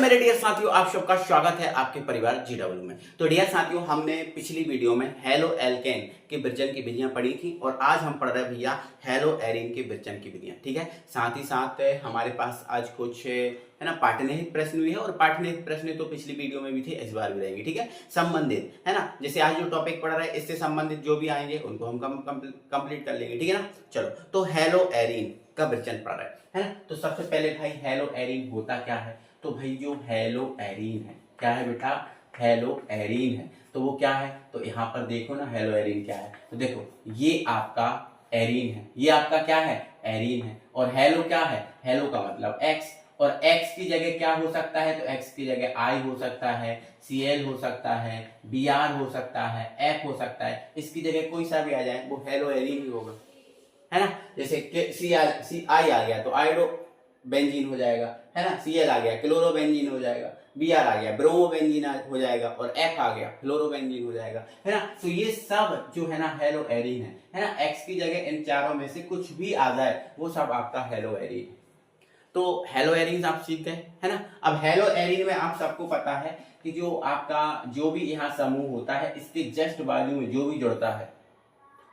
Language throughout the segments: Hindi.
मेरे डियर साथियों, आप सबका स्वागत है आपके परिवार GW में। तो डियर साथियों, हमने पिछली वीडियो में हेलो एल्केन के विरचन की विधियां पढ़ी थी और आज हम पढ़ रहे हैं भैया हेलो एरीन के विरचन की विधियां। ठीक है, साथ ही साथ हमारे पास आज कुछ है ना पाठनिहित प्रश्न भी है और पाठनिहित प्रश्न तो पिछली वीडियो में भी थे, इस बार भी रहेंगे। ठीक है, संबंधित है ना, जैसे आज जो टॉपिक पढ़ रहा है इससे संबंधित जो भी आएंगे उनको हम कंप्लीट कर लेंगे। ठीक है ना, चलो तो हेलो एरीन का विरचन पढ़ रहे है ना। तो सबसे पहले भाई हेलो एरीन होता क्या है? तो भाई जो हेलो एरीन है, क्या है बेटा? हेलो एरीन है। तो वो क्या है? तो यहाँ पर देखो ना, हेलो एरीन क्या है। तो देखो ये आपका एरीन है, ये आपका क्या है? एरीन है। और हेलो क्या है? हेलो का मतलब एक्स, और एक्स की जगह क्या हो सकता है? तो एक्स की जगह आई हो सकता है, Cl हो सकता है, Br हो सकता है, F हो सकता है। इसकी जगह कोई सा भी आ जाए वो हेलो एरीन ही होगा, है ना। जैसे सी आई आ गया तो आयोडो बेंजीन हो जाएगा, है ना। Cl आ गया क्लोरो बेंजीन हो जाएगा, Br आ गया ब्रोमो बेंजीन हो जाएगा, और F आ गया फ्लोरो बेंजीन हो जाएगा, है ना। तो ये सब जो है ना हेलो एरीन है ना। X की जगह इन चारों में से कुछ भी आ जाए वो सब आपका हेलो एरीन है। तो हेलो एरीन आप सीख गए, है ना। अब हेलो एरीन में आप सबको पता है कि जो आपका जो भी यहाँ समूह होता है इसके जस्ट बाजू में जो भी जुड़ता है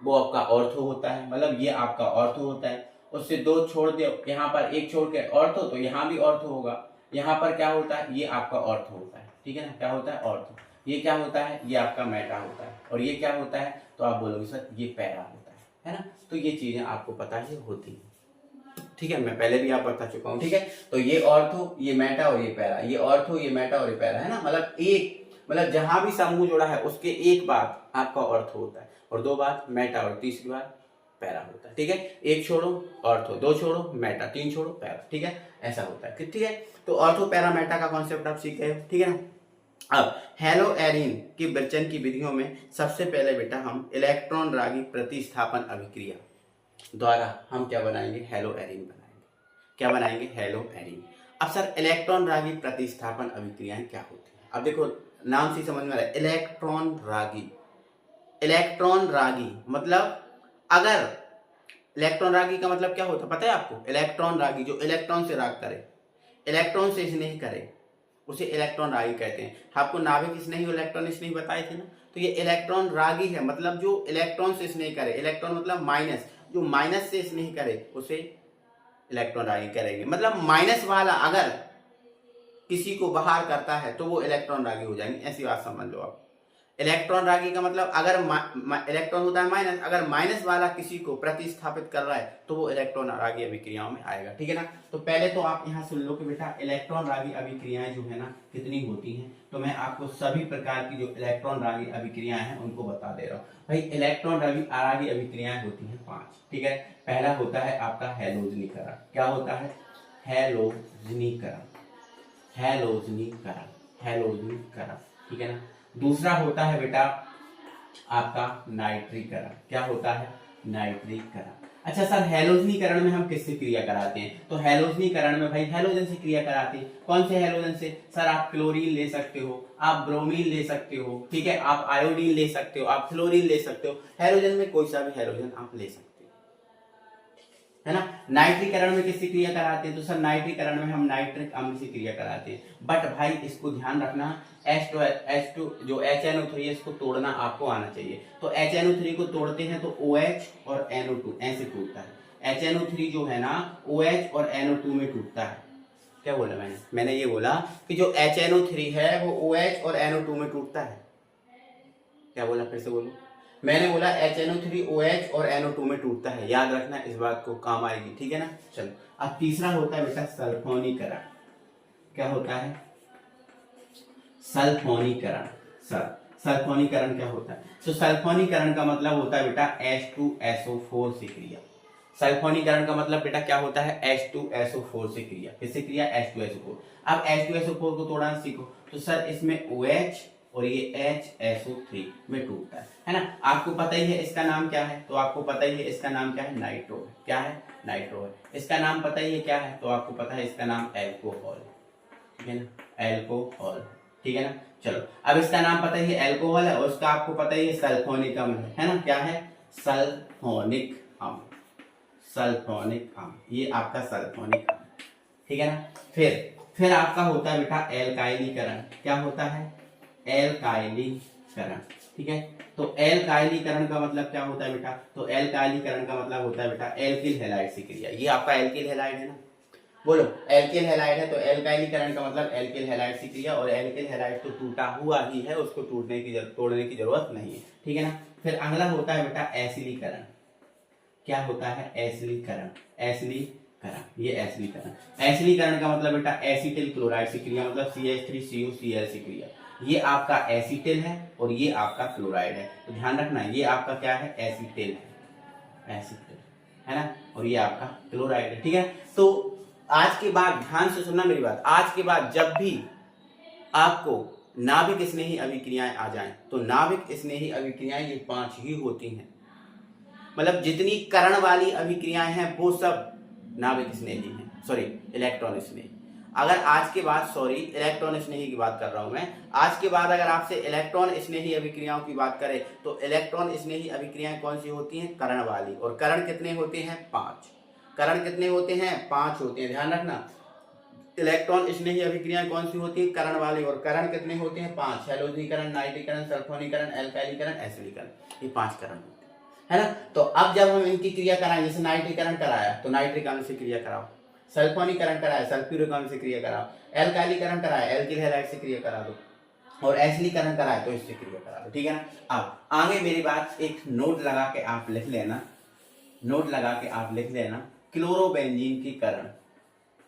वो आपका ऑर्थो होता है, मतलब ये आपका ऑर्थो होता है। उससे दो छोड़ दो, यहाँ पर एक छोड़ के ऑर्थो, तो यहाँ भी ऑर्थो होगा। यहाँ पर क्या होता है? ये आपका ऑर्थो होता है। ठीक है ना, क्या होता है? ऑर्थो। ये क्या होता है? ये आपका मेटा होता है। और ये क्या होता है? तो आप बोलोगे सर ये पैरा होता है ना। तो ये चीजें आपको पता है होती है। ठीक है, मैं पहले भी आप बता चुका हूँ। ठीक है, तो ये ऑर्थो, ये मेटा और ये पैरा, ये ऑर्थो, ये मेटा और ये पैरा, है ना। मतलब जहां भी समूह जुड़ा है उसके एक बाद आपका ऑर्थो होता है, और दो बार मेटा, और तीसरी बार पैरा होता है। ठीक है, एक छोड़ो ऑर्थो, दो छोड़ो मेटा, तीन छोड़ो पैरा। ठीक है, ऐसा होता है। ठीक है, तो ऑर्थो पैरा मेटा का कॉन्सेप्ट आप सीख गए। ठीक है ना। अब हेलो एरीन की विरचन की विधियों में सबसे पहले बेटा हम इलेक्ट्रॉन रागी प्रतिस्थापन अभिक्रिया द्वारा हम क्या बनाएंगे? हेलो एरीन बनाएंगे। क्या बनाएंगे? Hello arene. अब सर इलेक्ट्रॉन रागी प्रतिस्थापन अभिक्रियाएं क्या होती है? अब देखो नाम से समझ में आ रहा है, इलेक्ट्रॉन रागी। इलेक्ट्रॉन रागी मतलब अगर इलेक्ट्रॉन रागी का मतलब क्या होता है पता है आपको? इलेक्ट्रॉन रागी जो इलेक्ट्रॉन से राग करे, इलेक्ट्रॉन से स्नेह करे, उसे इलेक्ट्रॉन रागी कहते हैं। आपको नाभिक स्नेही इलेक्ट्रॉन स्नेही बताए थे ना, तो ये इलेक्ट्रॉन रागी है, मतलब जो इलेक्ट्रॉन से स्नेह करे। इलेक्ट्रॉन मतलब माइनस, जो माइनस से स्नेह करे उसे इलेक्ट्रॉन रागी करेंगे। मतलब माइनस वाला अगर किसी को बाहर करता है तो वो इलेक्ट्रॉन रागी हो जाएंगे, ऐसी बात समझ लो आप। इलेक्ट्रॉन रागी का मतलब अगर इलेक्ट्रॉन होता है माइनस, अगर माइनस वाला किसी को प्रतिस्थापित कर रहा है तो वो इलेक्ट्रॉन रागी अभिक्रियाओं में आएगा। ठीक है ना। तो पहले तो आप यहाँ सुन लो कि बेटा इलेक्ट्रॉन रागी अभिक्रियाएं जो है ना कितनी होती हैं। तो मैं आपको सभी प्रकार की जो इलेक्ट्रॉन रागी अभिक्रियाएं हैं उनको बता दे रहा हूँ। भाई इलेक्ट्रॉन रागी अभिक्रियाएं होती है 5। ठीक है, पहला होता है आपका हैलोजनीकरण। क्या होता है? हैलोजनीकरण, हैलोजनीकरण, हैलोजनीकरण। ठीक है ना। दूसरा होता है बेटा आपका नाइट्रीकरण। क्या होता है? नाइट्रीकरण। अच्छा सर हैलोजनीकरण में हम किससे क्रिया कराते हैं? तो हैलोजनीकरण में भाई हैलोजन से क्रिया कराते हैं। कौन से हैलोजन से? सर आप क्लोरीन ले सकते हो, आप ब्रोमीन ले सकते हो, ठीक है, आप आयोडीन ले सकते हो, आप फ्लोरीन ले सकते हो। हैलोजन में कोई सा भी हैलोजन आप ले सकते हो, है ना। नाइट्रीकरण में किससे क्रिया कराते हैं? तो सर नाइट्रीकरण में हम नाइट्रिक अम्ल से क्रिया कराते हैं। बट भाई इसको ध्यान रखना, H2 जो HNO3 है इसको तोड़ना आपको आना चाहिए। तो HNO3 को तोड़ते हैं तो OH और NO2 ऐसे टूटता है। HNO3 जो है ना OH और NO2 में टूटता है। क्या बोला मैंने ये बोला कि जो HNO3 है वो OH और NO2 में टूटता है। क्या बोला? फिर से बोलो। मैंने बोला HNO3 OH और NO2 में टूटता है, याद रखना, इस बात को काम आएगी। ठीक है ना। चलो अब तीसरा होता है बेटा सल्फोनीकरण। क्या होता है? सल्फोनीकरण। सल्फोनीकरण क्या होता है? तो सल्फोनीकरण का मतलब होता है बेटा H2SO4 से क्रिया। सल्फोनीकरण का मतलब बेटा क्या होता है? H2SO4 से क्रिया। किससे क्रिया? H2SO4। अब H2SO4 को तोड़ना सीखो। तो सर इसमें OH और ये HSO3 में टूटता है ना। आपको पता ही है इसका नाम क्या है? तो आपको पता ही है इसका नाम क्या है? नाइट्रो है। क्या है? नाइट्रो है। इसका नाम पता ही है क्या है? तो आपको पता है इसका नाम एल्कोहल। ठीक है ना, एल्कोहल। ठीक है ना। चलो अब इसका नाम पता ही है एल्कोहल है, और उसका आपको पता ही है सल्फोनिक अम्ल है ना। क्या है? सल्फोनिक अम्ल। सल्फोनिक अम्ल, ये आपका सल्फोनिक अम्ल। ठीक है ना। फिर फिर आपका होता है बेटा एल्काइलीकरण। क्या होता है? एल्काइलीकरण। ठीक है, तो एल्काइलीकरण का मतलब क्या होता है बेटा? तो एल्काइलीकरण का मतलब होता है बेटा एल्किल हैलाइड से क्रिया। ये आपका एल्किल हैलाइड है ना, बोलो एल्किल हैलाइड है, तो एल्काइलीकरण का मतलब एल्किल हैलाइड से क्रिया, और एल्किल हैलाइड तो टूटा हुआ ही है, उसको तोड़ने की जरूरत नहीं है। ठीक है ना। फिर अगला होता है बेटा एसिलीकरण। क्या होता है? एसिलीकरण। एसिलीकरण, ये एसिलीकरण। एसिलीकरण का मतलब बेटा एसिटिल क्लोराइड से क्रिया, मतलब CH3CuCl से क्रिया। ये आपका एसिटिल है और ये आपका क्लोराइड है, तो ध्यान रखना ये आपका क्या है? एसिटिल है, एसिटिल है ना, और ये आपका क्लोराइड है। ठीक है, तो आज के बाद ध्यान से सुनना मेरी बात, आज के बाद जब भी आपको नाभिक स्नेही अभिक्रियाएं आ जाएं, तो नाभिक स्नेही अभिक्रियाएं ये 5 ही होती हैं। मतलब जितनी करण वाली अभिक्रियाएं हैं वो सब नाभिक स्नेही हैं, सॉरी इलेक्ट्रॉन स्नेही। अगर आज के बाद, सॉरी इलेक्ट्रॉन स्नेही की बात कर रहा हूं मैं, आज के बाद अगर आपसे इलेक्ट्रॉन स्नेही अभिक्रियाओं की बात करें तो इलेक्ट्रॉन स्नेही अभिक्रियाएं कौन सी होती हैं? करण वाली। और करण कितने होते हैं? 5। करण कितने होते हैं? 5 होते हैं, ध्यान रखना। इलेक्ट्रॉन स्नेही अभिक्रियाएं कौन सी होती है? करण वाली। और करण कितने होते हैं? 5। हैलोजनीकरण, नाइट्रीकरण, सल्फोनीकरण, एल्काइलीकरण, एसिडीकरण, ये 5 करण होते हैं, है ना। तो अब जब हम इनकी क्रिया कराएं, जैसे नाइट्रीकरण कराया तो नाइट्रिक अम्ल से क्रिया कराओ, सल्फोनीकरण कराया सल्फ्यूरिक अम्ल से क्रिया कराओ, एल्काइलीकरण कराया एल्किल हैलाइड से क्रिया करा दो, और एसिडीकरण कराया तो इससे क्रिया करा दो। ठीक है ना। अब आगे मेरी बात, एक नोट लगा के आप लिख लेना, नोट लगा के आप लिख लेना, क्लोरोबेंजीन की करण,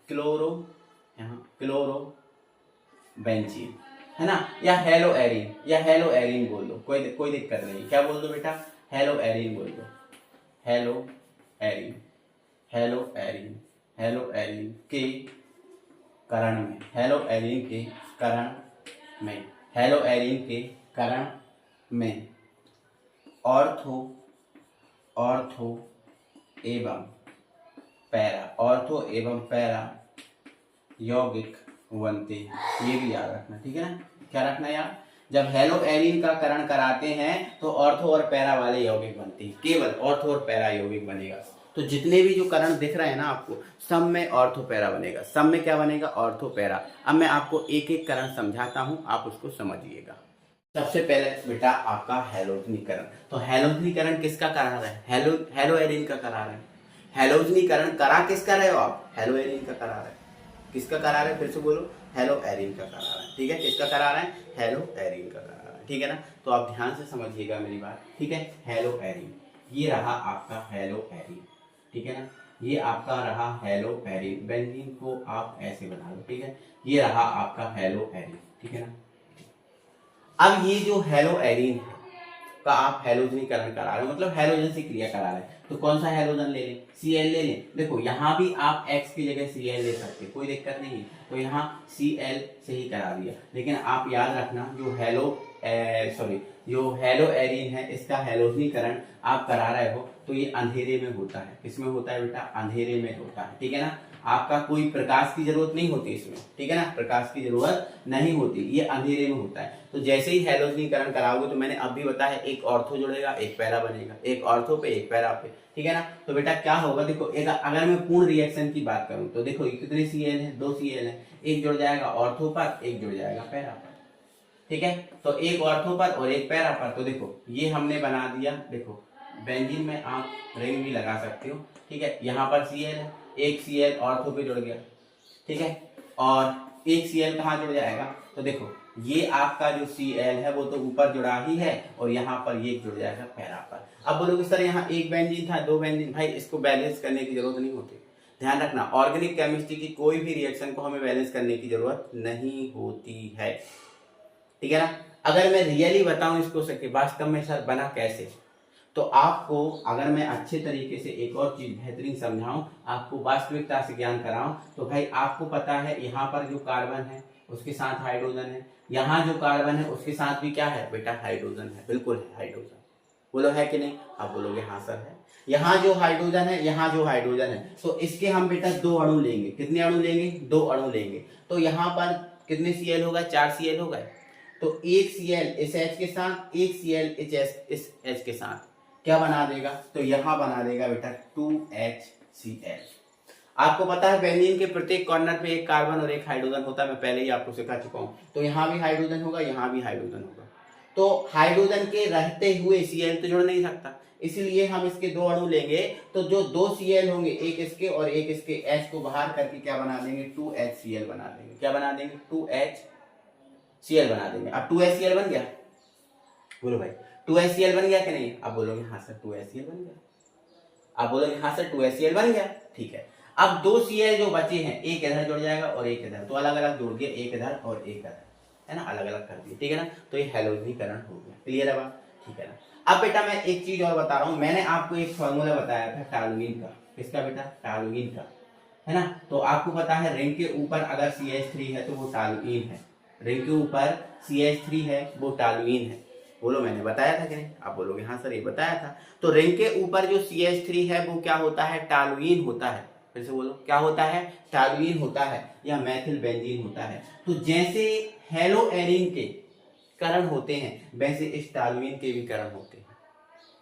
क्लोरो बेंजीन, है ना, या हेलो एरीन, या हेलो एरीन बोल दो, कोई दिक्कत नहीं। क्या बोल दो बेटा? हेलो एरीन बोल दो, hello arene, hello arene, hello arene के करण में, हेलो एरीन के करण में, हेलो एरीन के करण में ऑर्थो एवं पैरा, ऑर्थो एवं पैरा यौगिक बनते हैं। ये भी याद रखना, ठीक है ना। क्या रखना यार? जब हेलो एरीन का करण कराते हैं तो ऑर्थो और पैरा वाले यौगिक बनते हैं, केवल ऑर्थो और पैरा यौगिक बनेगा। तो जितने भी जो करण दिख रहे हैं ना आपको, सब में ऑर्थो पैरा बनेगा, सब में क्या बनेगा? Ortho para. अब मैं आपको एक एक करण समझाता हूं, आप उसको समझिएगा। सबसे पहले बेटा आपका हैलोजनीकरण। तो हैलोजनीकरण किसका करा रहे हैं? हेलो एरीन का करा रहे हैं। हैलोजनीकरण करा किसका रहे हो आप? हेलो एरीन का करा रहे हैं। किसका करा रहे हैं? फिर से बोलो, हेलो एरीन का करा रहे हैं। ठीक है, किसका करा रहे हैं? हेलो एरीन का करा रहे हैं। ठीक है ना। तो आप ध्यान से समझिएगा मेरी बात, ठीक है। हेलो एरीन, ये रहा आपका हेलो एरीन, ठीक है ना। ये आपका रहा हेलो एरीन, बेंजीन को आप ऐसे बना लो, ठीक है। ये रहा आपका हेलो एरीन, ठीक है ना। अब ये जो हेलो एरीन है का आप हैलोजनीकरण करा रहे हो, मतलब हैलोजन से क्रिया करा रहे हैं, तो कौन सा हैलोजन ले लें? Cl ले लें। देखो यहाँ भी आप X की जगह Cl ले सकते, कोई दिक्कत नहीं है, तो यहाँ Cl से ही करा दिया। लेकिन आप याद रखना जो हेलो एरीन है, इसका हैलोजनीकरण आप करा रहे हो तो ये अंधेरे में होता है। किसमें होता है बेटा? अंधेरे में होता है, ठीक है ना। आपका कोई प्रकाश की जरूरत नहीं होती इसमें, ठीक है ना, प्रकाश की जरूरत नहीं होती, ये अंधेरे में होता है। तो जैसे ही हैलोजनीकरण कराओगे, तो मैंने अब भी बताया, एक ऑर्थो जुड़ेगा, एक पैरा बनेगा, एक ऑर्थो पे एक पैरा पे, ठीक है ना। तो बेटा क्या होगा, देखो अगर मैं पूर्ण रिएक्शन की बात करूं तो देखो कितने Cl है? 2 Cl है, एक जुड़ जाएगा ऑर्थो पर, एक जुड़ जाएगा पैरा पर, ठीक है। तो एक ऑर्थो पर और एक पैरा पर, तो देखो ये हमने बना दिया। देखो बेंजीन में आप रिंग भी लगा सकते हो, ठीक है। यहाँ पर Cl है, एक Cl ऑर्थो पे जुड़ गया, ठीक है, और एक Cl कहाँ जुड़ जाएगा? तो देखो ये आपका जो Cl है वो तो ऊपर जुड़ा ही है, और यहाँ पर ये जुड़ जाएगा पैरा पर। अब बोलोगे सर यहाँ एक बेंजीन था, 2 बेंजीन, भाई इसको बैलेंस करने की जरूरत नहीं होती। ध्यान रखना, ऑर्गेनिक केमिस्ट्री की कोई भी रिएक्शन को हमें बैलेंस करने की जरूरत नहीं होती है, ठीक है ना। अगर मैं रियली बताऊं इसको सके वास्तव में सर बना कैसे, तो आपको अगर मैं अच्छे तरीके से एक और चीज बेहतरीन समझाऊं, आपको वास्तविकता से ज्ञान कराऊं, तो भाई आपको पता है यहाँ पर जो कार्बन है उसके साथ हाइड्रोजन है, यहाँ जो कार्बन है उसके साथ भी क्या है बेटा? हाइड्रोजन है, बिल्कुल है हाइड्रोजन। बोलो है कि नहीं? आप बोलोगे हाँ सर है। यहाँ जो हाइड्रोजन है, यहाँ जो हाइड्रोजन है, तो इसके हम बेटा 2 अणु लेंगे। कितने अणु लेंगे? 2 अणु लेंगे। तो यहाँ पर कितने Cl होगा? 4 Cl होगा। तो एक Cl इस H के साथ, एक Cl इस H के साथ क्या बना देगा? तो यहां बना देगा बेटा 2HCl। आपको पता है बेंजीन के प्रत्येक कॉर्नर पे एक कार्बन और एक हाइड्रोजन होता है, मैं पहले ही आपको सिखा चुका हूं। तो यहाँ भी हाइड्रोजन होगा, यहाँ भी हाइड्रोजन होगा। तो हाइड्रोजन के रहते हुए Cl तो जुड़ नहीं सकता, इसलिए हम इसके दो अणु लेंगे, तो जो दो Cl होंगे, एक इसके और एक इसके, H को बाहर करके क्या बना देंगे, 2HCl बना देंगे। क्या बना देंगे, 2HCl बना देंगे। अब 2HCl बन गया, बोलो भाई 2HCl बन गया कि नहीं? आप बोलोगे हाँ सर 2HCl बन गया। आप बोलोगे हाँ सर 2HCl बन गया, ठीक है। अब दो Cl जो बचे हैं, एक इधर जुड़ जाएगा और एक इधर, तो अलग अलग जोड़ दिए, एक इधर और एक इधर, है ना, अलग अलग कर दिए, ठीक है ना। तो ये हैलोजनीकरण हो गया। क्लियर है बात, ठीक है ना। अब बेटा मैं एक चीज और बता रहा हूं, मैंने आपको एक फॉर्मूला बताया था टॉलुइन का। किसका बेटा? टॉलुइन का, है ना। तो आपको पता है रिंग के ऊपर अगर CH3 है तो वो टॉलुइन है, रिंग के ऊपर CH3 है वो टॉलुइन है। बोलो मैंने बताया था कि नहीं? आप बोलोगे हाँ सर ये बताया था। तो रिंग के ऊपर जो CH3 है वो क्या होता है, टॉलुइन होता है। फिर से बोलो क्या होता है, टॉलुइन होता है या मेथिल बेंजीन होता है। तो जैसे हेलो एरिन के करण होते हैं वैसे इस टॉलुइन के भी करण होते हैं,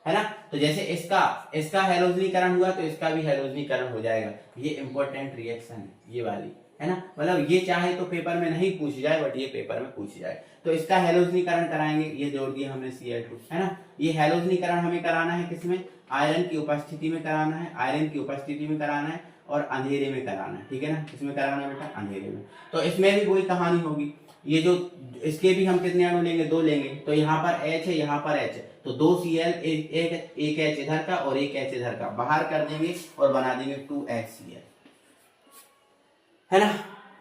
है ना। तो जैसे इसका हैलोजनीकरण हुआ तो इसका भी हैलोजनीकरण हो जाएगा। ये इंपॉर्टेंट रिएक्शन है ये वाली, है ना। मतलब ये चाहे तो पेपर में नहीं पूछ जाए, बट ये पेपर में पूछ जाए। तो इसका हैलोजनीकरण कराएंगे, ये जोड़ दिया हमने Cl2, है ना। ये हैलोजनीकरण हमें कराना है किसमें, आयरन की उपस्थिति में कराना है, आयरन की उपस्थिति में कराना है और अंधेरे में कराना है, ठीक है ना। किसमें कराना है बेटा, अंधेरे में। तो इसमें भी वही कहानी होगी, ये जो इसके भी हम कितने अणु लेंगे, दो लेंगे। तो यहाँ पर H है, यहाँ पर H है, तो दो Cl, एक H इधर का और एक H इधर का, बाहर कर देंगे और बना देंगे 2HCl, है ना।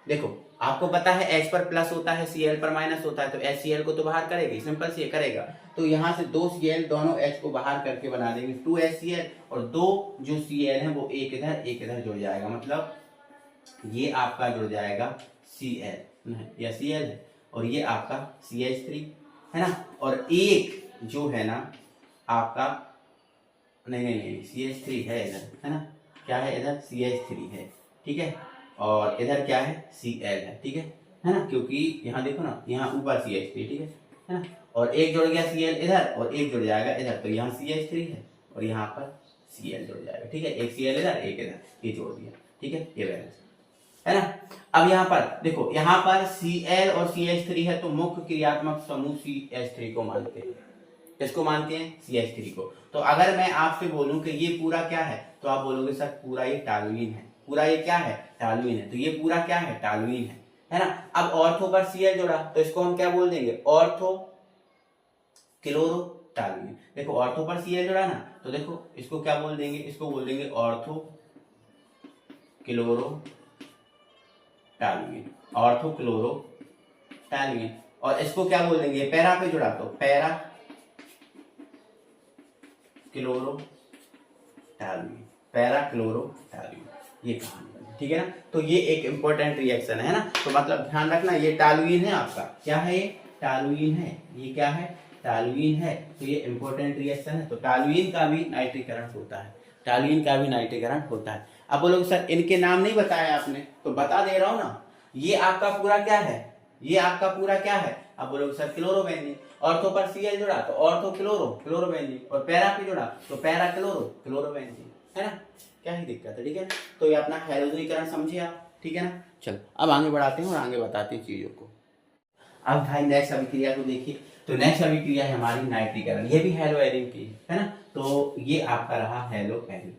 देखो आपको पता है H पर प्लस होता है, Cl पर माइनस होता है, तो HCl को तो बाहर करेगी, सिंपल से करेगा। तो यहाँ से दो Cl दोनों H को बाहर करके बना देंगे 2HCl, और दो जो Cl है वो एक इधर जुड़ जाएगा, मतलब ये आपका जुड़ जाएगा Cl या Cl है, और ये आपका CH3, है ना। और एक जो है ना आपका नहीं CH3 है इधर, है ना। क्या है इधर, CH3 है, ठीक है। और इधर क्या है, Cl है, ठीक है ना। क्योंकि यहाँ देखो ना, यहाँ ऊपर CH3, ठीक है ना। और एक जुड़ गया Cl इधर और एक जुड़ जाएगा इधर, तो यहाँ CH3 है और यहाँ पर Cl जुड़ जाएगा, ठीक है। एक Cl इधर एक इधर, ये जोड़ दिया, ठीक है, ये बैलेंस है ना। अब यहाँ पर देखो, यहाँ पर Cl और CH3 है, तो मुख्य क्रियात्मक समूह CH3 को मानते हैं। किसको मानते हैं, CH3 को। तो अगर मैं आपसे बोलूं कि ये पूरा क्या है, तो आप बोलोगे सर पूरा ये टॉलुइन है, पूरा ये क्या है, टॉलुइन है। तो ये पूरा क्या है, टॉलुइन है ना। अब ऑर्थो पर Cl जोड़ा तो इसको हम क्या बोल देंगे, ऑर्थो क्लोरो टॉलुइन। देखो ऑर्थो पर Cl जोड़ा ना, तो देखो इसको क्या बोल देंगे, इसको बोल देंगे ortho chloro toluene, ortho chloro toluene. और इसको क्या बोल देंगे, पैरा पे जुड़ा तो para chloro toluene, para chloro toluene, ये कहानी बनी, ठीक है ना। तो ये एक इंपॉर्टेंट रिएक्शन है ना। तो मतलब ध्यान रखना, ये टॉलुइन है आपका, क्या है ये, टॉलुइन है, ये क्या है, टॉलुइन है। तो ये इंपॉर्टेंट रिएक्शन है। तो टॉलुइन का भी नाइट्रीकरण होता है, टॉलुइन का भी नाइट्रीकरण होता है। अब बोलोगे सर इनके नाम नहीं बताया आपने, तो बता दे रहा हूं ना। ये आपका पूरा क्या है, ये आपका पूरा क्या है। अब बोलोगे सर क्लोरोबेंजीन, ऑर्थो पर Cl जुड़ा तो ऑर्थो क्लोरोबेंजीन, और पैरा पे जुड़ा तो पैरा क्लोरोबेंजीन, है ना। क्या ही दिक्कत है, ठीक है। तो ये अपना हैलोजनीकरण समझिए आप, ठीक है ना। चलो अब आगे बढ़ाते हैं और आगे बताते हैं चीजों को। अब भाई नेक्स्ट अभिक्रिया को देखिए। तो नेक्स्ट अभिक्रिया है हमारी नाइट्रीकरण, ये भी हेलो एरिन की है ना। तो ये आपका रहा हेलो एरिन,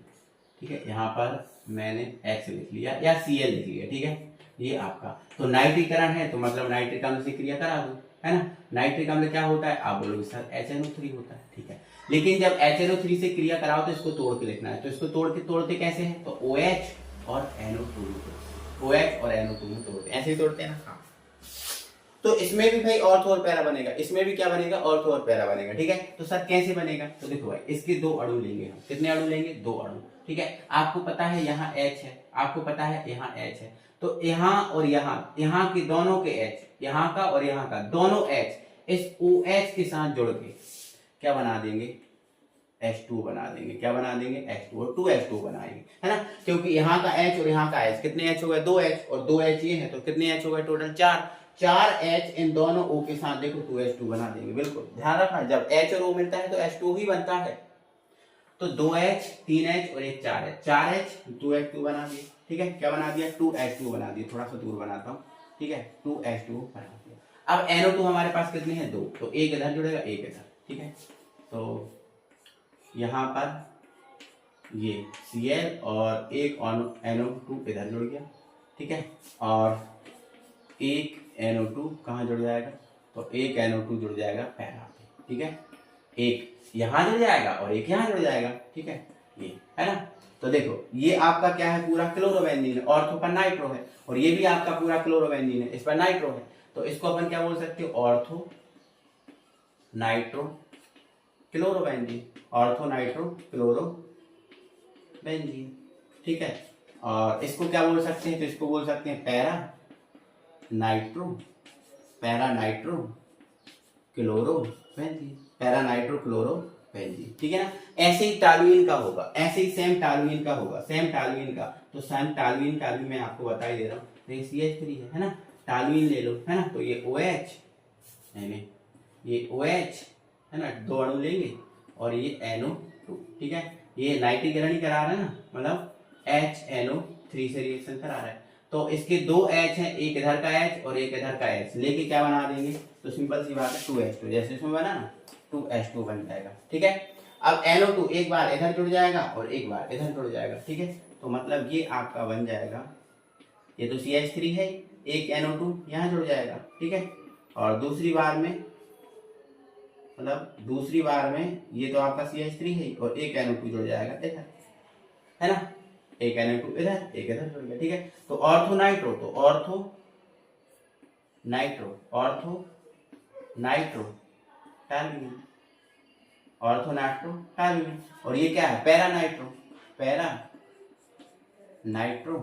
ठीक है। यहाँ पर मैंने X लिख लिया या Cl लिख लिया, ठीक है। ये आपका तो नाइट्रीकरण है, तो मतलब नाइट्रिक अम्ल से क्रिया करा दो, है ना। नाइट्रिक अम्ल क्या होता है, आप बोलोगे सर HNO3 होता है, ठीक है। लेकिन जब HNO3 से क्रिया कराओ तो इसको तोड़ के लिखना है। तो इसको तोड़ते कैसे है, तो OH और NO2 में, OH और NO2 में तोड़ते, ऐसे ही तोड़ते हैं ना। हाँ, तो इसमें भी भाई ऑर्थो और पैरा बनेगा, इसमें भी क्या बनेगा, ऑर्थो और पैरा बनेगा, ठीक है। तो सर कैसे बनेगा, तो देखो भाई इसके दो अणु लेंगे हम, कितने अणु लेंगे, दो अणु, ठीक है। आपको पता है यहाँ H है, आपको पता है यहाँ H है, तो यहाँ और यहाँ के दोनों के H, यहाँ का और यहाँ का दोनों H इस OH के साथ जुड़ के क्या बना देंगे, H2 बना देंगे। क्या बना देंगे, H2 और 2H2 बनाएंगे, है ना। क्योंकि यहाँ का H और यहाँ का H, कितने H हो गए, 2H और 2H ये है, तो कितने H हो गए टोटल, 4 H इन दोनों O के साथ देखो 2H2 बना देंगे। बिल्कुल ध्यान रखना, जब H और O मिलता है तो H2 ही बनता है। तो 2H 3H और एक 4H 2H 2H2 बना दिए, ठीक है, क्या बना दिया, 2H2 बना दिया, थोड़ा सा दूर बनाता हूँ, ठीक है, 2H2 बना दिया। अब NO2 हमारे पास कितने हैं, 2, तो एक इधर जुड़ेगा एक इधर, ठीक है, तो यहाँ पर ये Cl और एक NO2 इधर जुड़ गया, ठीक है, और एक NO2 कहाँ जुड़ जाएगा, तो एक NO2 जुड़ जाएगा पैरा पे, ठीक है, एक यहाँ जुड़ जाएगा और एक यहाँ जुड़ जाएगा, ठीक है, ये है ना। तो देखो ये आपका क्या है, पूरा क्लोरोबेंजीन है, ऑर्थो पर नाइट्रो है, और ये भी आपका पूरा क्लोरोबेंजीन है, इस पर नाइट्रो है, तो इसको अपन क्या बोल सकते हो, ortho nitro chlorobenzene, ortho nitro chlorobenzene, ठीक है। और इसको क्या बोल सकते हैं, तो इसको बोल सकते हैं para nitro chlorobenzene, para nitro chlorobenzene, ठीक है ना। ऐसे ही टॉलुइन का होगा, ऐसे ही सेम टॉलुइन का होगा, सेम टॉलुइन का, तो सेम टॉलुइन का भी मैं आपको बता ही दे रहा हूँ, ये CH3 है ना, टॉलुइन ले लो, है ना, तो ये OH, नहीं ये OH है ना, 2 अणु लेंगे और ये NO2, ठीक है, ये नाइट्रीकरण ही करा रहा है ना, मतलब HNO3 से रिएक्शन करा रहा है, तो इसके 2 H हैं, एक इधर का H और एक इधर का H लेके क्या बना देंगे, तो सिंपल सी बात है 2H2, जैसे इसमें बना ना 2H2 बन जाएगा, ठीक है। अब NO2 एक बार इधर जुड़ जाएगा और एक बार इधर जुड़ जाएगा, ठीक है, तो मतलब ये आपका बन जाएगा, ये तो CH3 है, एक NO2 यहाँ जुड़ जाएगा, ठीक है, और दूसरी बार में ये तो आपका CH3 है और एक NO2 जुड़ जाएगा इधर, है ना, एक NO2 इधर एक इधर जुड़ गया, ठीक है। तो ऑर्थो नाइट्रो टॉलुइन, और ये क्या है, पैरा नाइट्रो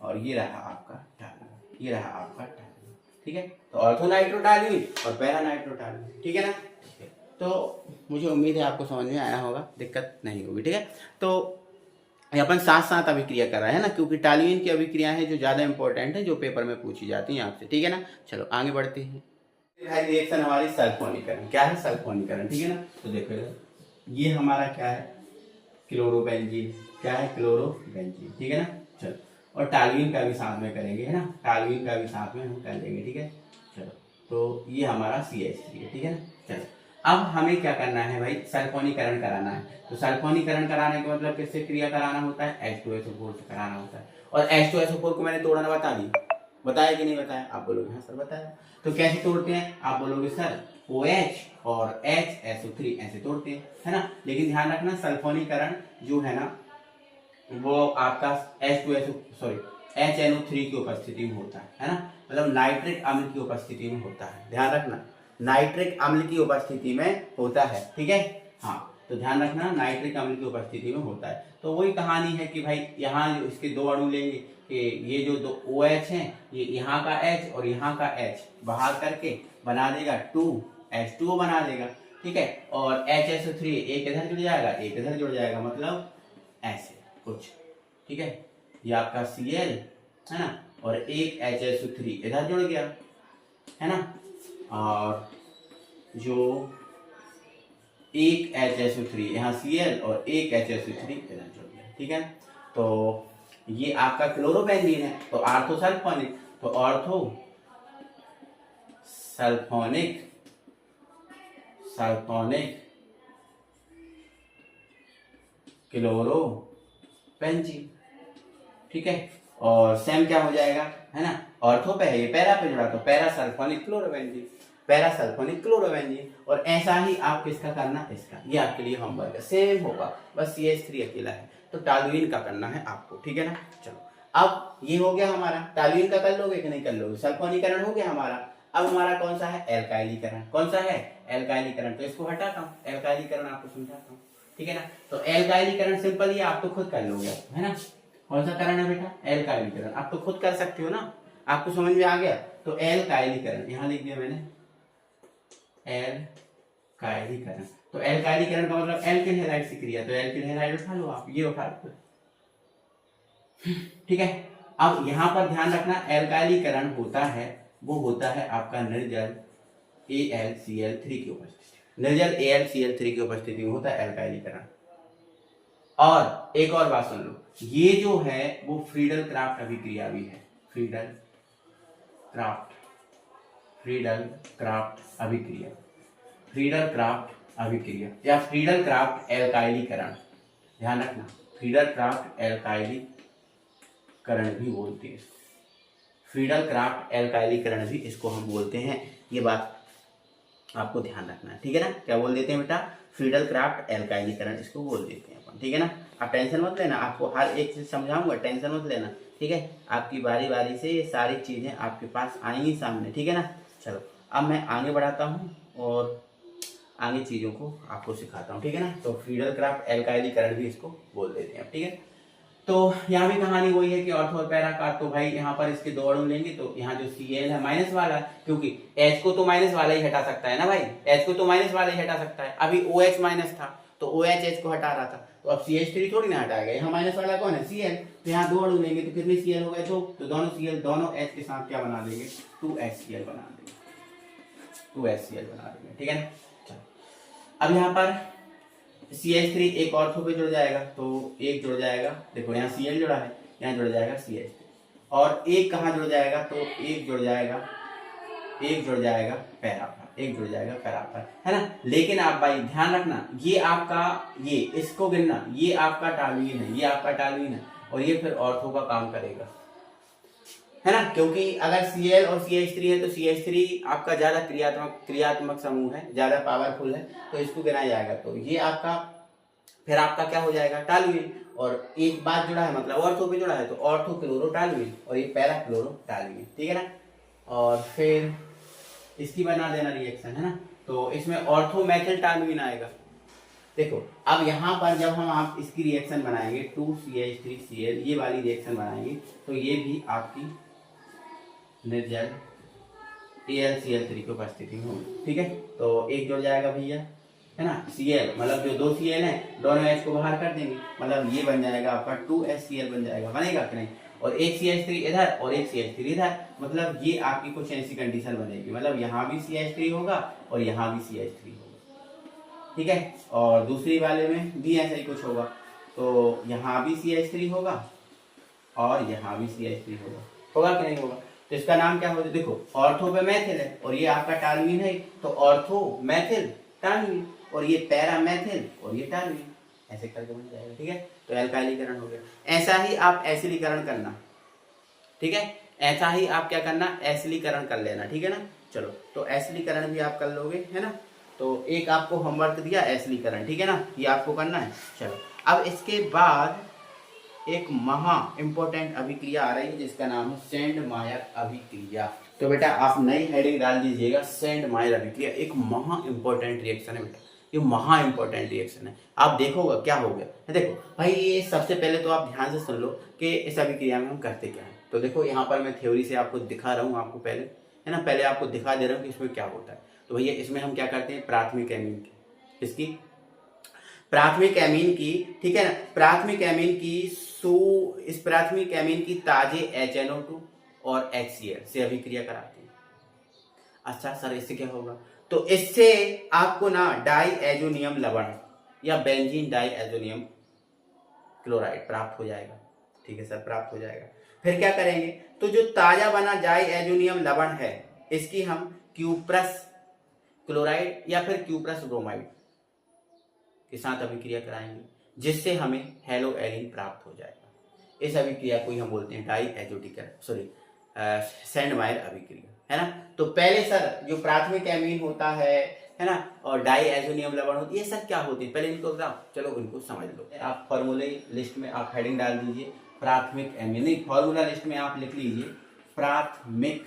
और ये रहा आपका टॉलुइन, ठीक है। तो ऑर्थो नाइट्रो टॉलुइन और पैरा नाइट्रो टॉलुइन, ठीक है ना। तो मुझे उम्मीद है आपको समझ में आया होगा, दिक्कत नहीं होगी, ठीक है। तो अपन साथ साथ अभिक्रिया कर रहे हैं ना, क्योंकि टॉलुइन की अभिक्रिया है जो ज्यादा इंपॉर्टेंट है, जो पेपर में पूछी जाती है आपसे, ठीक है ना। चलो आगे बढ़ते हैं। रिएक्शन हमारी सल्फोनीकरण, क्या है, सल्फोनीकरण, ठीक है ना। तो देखो ये हमारा क्या है, क्लोरोबेंजीन, क्या है, क्लोरोबेंजीन, ठीक है ना। चलो, और टॉलुइन का भी साथ में करेंगे, है ना, टॉलुइन का भी साथ में हम कर लेंगे, ठीक है। चलो, तो ये हमारा CH3 है, ठीक है ना। चलो, अब हमें क्या करना है भाई, सल्फोनीकरण कराना है, तो सल्फोनीकरण कराने का मतलब किससे क्रिया कराना होता है, H2SO4 से कराना होता है, और H2SO4 को मैंने तोड़ना बता दी, बताया कि नहीं बताया, आप बोलोगे हाँ सर बताया। तो कैसे तोड़ते हैं, आप बोलोगे सर OH और HSO3 ऐसे तोड़ते हैं, है ना। लेकिन ध्यान रखना सल्फोनीकरण जो है ना वो आपका HNO3 की उपस्थिति में होता है ना, मतलब नाइट्रिक अम्ल की उपस्थिति में होता है, ध्यान रखना नाइट्रिक अम्ल की उपस्थिति में होता है, ठीक है। हाँ, तो ध्यान रखना नाइट्रिक अम्ल की उपस्थिति में होता है। तो वही कहानी है कि भाई यहाँ इसके 2 अणु लेंगे कि ये जो 2 OH हैं, ये यहाँ का H और यहाँ का H बाहर करके बना देगा 2H2O बना देगा, ठीक है। और HSO3 एक इधर जुड़ जाएगा एक इधर जुड़ जाएगा, मतलब ऐसे कुछ, ठीक है। ये आपका Cl है ना, और एक HSO3 इधर जुड़ गया, है ना, और जो एक HSO3 यहाँ Cl और एक HSO3 इधर जुड़ गया, ठीक है। तो ये आपका क्लोरोबेंजीन है, तो ऑर्थो सल्फोनिक, तो ऑर्थो सल्फोनिक क्लोरोबेंजीन, ठीक है। और सेम क्या हो जाएगा, है ना, ऑर्थो पे है, ये पैरा पे जुड़ा, तो पैरा सल्फोनिक क्लोरोबेंजीन, और ऐसा ही आप किसका करना, इसका, ये आपके लिए होमवर्क है, सेम होगा, बस CH3 अकेला है, तो टॉलुइन का करना है आपको, ठीक है ना। चलो, अब ये हो गया हमारा, टॉलुइन का कर लोगे कि नहीं कर लोगे, सल्फोनीकरण हो गया हमारा। अब हमारा कौन सा है, एल्काइलीकरण, कौन सा है, एल्काइलीकरण, तो इसको हटाता हूँ, एल्काइलीकरण आपको समझाता हूँ, ठीक है ना। तो एल्काइलीकरण सिंपल ही आप तो खुद कर लोगे, है ना। कौन सा करण है बेटा, एल्काइलीकरण, आप तो खुद कर सकते हो ना, आपको समझ में आ गया। तो एल्काइलीकरण यहाँ लिख दिया मैंने, एल्काइलीकरण, तो एल्काइलीकरण का मतलब एल्किल हैलाइड से क्रिया, तो एल्किल हैलाइड उठा लो आप, ये उठा लो, ठीक है। अब यहाँ पर ध्यान रखना एल्काइलीकरण होता है, वो होता है आपका निर्जल AlCl3 की उपस्थिति, निर्जल AlCl3 की उपस्थिति में होता है एल्काइलीकरण, और एक और बात सुन लो, ये जो है वो फ्रीडल क्राफ्ट अभिक्रिया भी है, फ्रीडल क्राफ्ट अभिक्रिया, फ्रीडल क्राफ्ट अभिक्रिया या फ्रीडल क्राफ्ट एल्काइलीकरण, ध्यान रखना, फ्रीडल क्राफ्ट एल्काइलीकरण भी बोलते हैं, फ्रीडल क्राफ्ट एल्काइलीकरण भी इसको हम बोलते हैं। ये बात आपको ध्यान रखना है, ठीक है ना। क्या बोल देते हैं बेटा, फ्रीडल क्राफ्ट एल्काइलीकरण इसको बोल देते हैं अपन, ठीक है ना। आप टेंशन मत लेना, आपको हर एक चीज समझाऊंगा, टेंशन मत लेना, ठीक है। आपकी बारी बारी से ये सारी चीजें आपके पास आएंगी सामने, ठीक है ना। चलो अब मैं आगे बढ़ाता हूँ और आगे चीजों को आपको सिखाता हूँ, ठीक है ना। तो फ्रीडल क्राफ्ट एल्काइलीकरण भी इसको बोल देते हैं, ठीक है। तो यहाँ भी कहानी वही है कि ऑर्थो और पैरा का, तो भाई यहाँ पर इसके दो अणु लेंगे, तो यहाँ जो Cl है माइनस वाला, क्योंकि H को तो माइनस वाला ही हटा सकता है ना भाई, H को तो माइनस वाला ही हटा सकता है। अभी OH माइनस था तो OH H को हटा रहा था, तो अब CH3 थोड़ी ना हटाएगा, यहाँ माइनस वाला कौन है, Cl, तो यहाँ दो अणु लेंगे तो कितने Cl हो गए, तो दोनों Cl दोनों H के साथ क्या बना देंगे, 2HCl बना देंगे, 2HCl बना देंगे, ठीक है ना। अब यहाँ पर CH3 एक ऑर्थो पे जुड़ जाएगा, तो एक जुड़ जाएगा, देखो यहाँ Cl जुड़ा है, यहाँ जुड़ जाएगा CH3, और एक कहाँ जुड़ जाएगा, तो एक जुड़ जाएगा पैरा पर, एक जुड़ जाएगा पैरा पर, है ना। लेकिन आप भाई ध्यान रखना, ये आपका, ये इसको गिनना, ये आपका टालुइन है, ये आपका टालुइन है, और ये फिर ऑर्थो का काम करेगा, है ना। क्योंकि अगर Cl और CH3 है तो CH3 आपका ज्यादा क्रियात्मक समूह है, ज्यादा पावरफुल है, तो इसको गिनाया जाएगा, तो ये आपका फिर आपका क्या हो जाएगा, टालुइन, और एक बात जुड़ा है मतलब ऑर्थो पे जुड़ा है, तो ऑर्थो क्लोरो टालुइन, और ये पैरा क्लोरो टालुइन, ठीक है ना। और फिर इसकी बना देना रिएक्शन, है ना, तो इसमें ऑर्थो मैथिल टालुइन आएगा। देखो अब यहाँ पर जब हम आप इसकी रिएक्शन बनाएंगे 2CH3Cl, ये वाली रिएक्शन बनाएंगे, तो ये भी आपकी निर्जल AlCl3 की उपस्थिति में होगी, ठीक है। तो एक जुड़ जाएगा भैया, है ना, Cl, मतलब जो दो Cl हैं दोनों H को बाहर कर देंगे, मतलब ये बन जाएगा आपका 2HCl बन जाएगा, बनेगा कि नहीं, और एक CH3 इधर और एक CH3 इधर, मतलब ये आपकी कुछ ऐसी कंडीशन बनेगी, मतलब यहाँ भी CH3 होगा और यहाँ भी CH3 होगा, ठीक है। और दूसरी वाले में भी ऐसा ही कुछ होगा, तो यहाँ भी CH3 होगा और यहाँ भी CH3 होगा कि नहीं होगा। तो इसका नाम क्या होगा, देखो ऑर्थो पे मैथिल है और ये आपका टालुइन है, तो ऑर्थो मैथिल टालुइन, और ये पैरा मैथिल और ये टालुइन, ऐसे करके बन जाएगा, ठीक है। तो एल्काइलीकरण हो गया। ऐसा ही आप एसिलीकरण करना, ठीक है, ऐसा ही आप क्या करना, एसिलीकरण कर लेना, ठीक है ना। चलो तो एसिलीकरण भी आप कर लोगे, है ना। तो एक आपको होमवर्क दिया एसिलीकरण, ठीक है ना, ये आपको करना है। चलो अब इसके बाद एक महा इंपॉर्टेंट अभिक्रिया आ रही है जिसका नाम है सेंडमायर अभिक्रिया। तो बेटा आप नई हेडिंग डाल दीजिएगा, सेंडमायर अभिक्रिया एक महा इंपॉर्टेंट रिएक्शन है बेटा, ये महा इंपॉर्टेंट रिएक्शन है। आप देखोगे क्या हो गया, देखो भाई ये सबसे पहले तो आप ध्यान से सुन लो कि इस अभिक्रिया में हम करते क्या है। तो देखो यहाँ पर मैं थ्योरी से आपको दिखा रहा हूँ, आपको पहले, है ना, पहले आपको दिखा दे रहा हूँ कि इसमें क्या होता है। तो भैया इसमें हम क्या करते हैं, प्राथमिक एमीन की, इसकी प्राथमिक एमीन की, ठीक है ना, प्राथमिक एमीन की इस प्राथमिक एमीन की ताजे HNO2 और HCl से अभिक्रिया कराते हैं। अच्छा सर इससे क्या होगा, तो इससे आपको ना डाईएजोनियम लवण या बेंजीन डाईएजोनियम क्लोराइड प्राप्त हो जाएगा, ठीक है सर, प्राप्त हो जाएगा। फिर क्या करेंगे, तो जो ताजा बना डाईएजोनियम लवण है इसकी हम क्यूप्रस क्लोराइड या फिर क्यूप्रस ब्रोमाइड के साथ अभिक्रिया कराएंगे, जिससे हमें हेलोएरिन प्राप्त हो जाएगा। इस अभिक्रिया को ही हम बोलते हैं सेंडमायर अभिक्रिया, है ना। तो पहले सर जो प्राथमिक एमीन होता है ना, और डाईएजोनियम लवण होती है, ये सब क्या होती है, पहले इनको चलो इनको समझ लो। आप फॉर्मूले लिस्ट में आप हेडिंग डाल दीजिए प्राथमिक एमीन, नहीं फॉर्मूला लिस्ट में आप लिख लीजिए प्राथमिक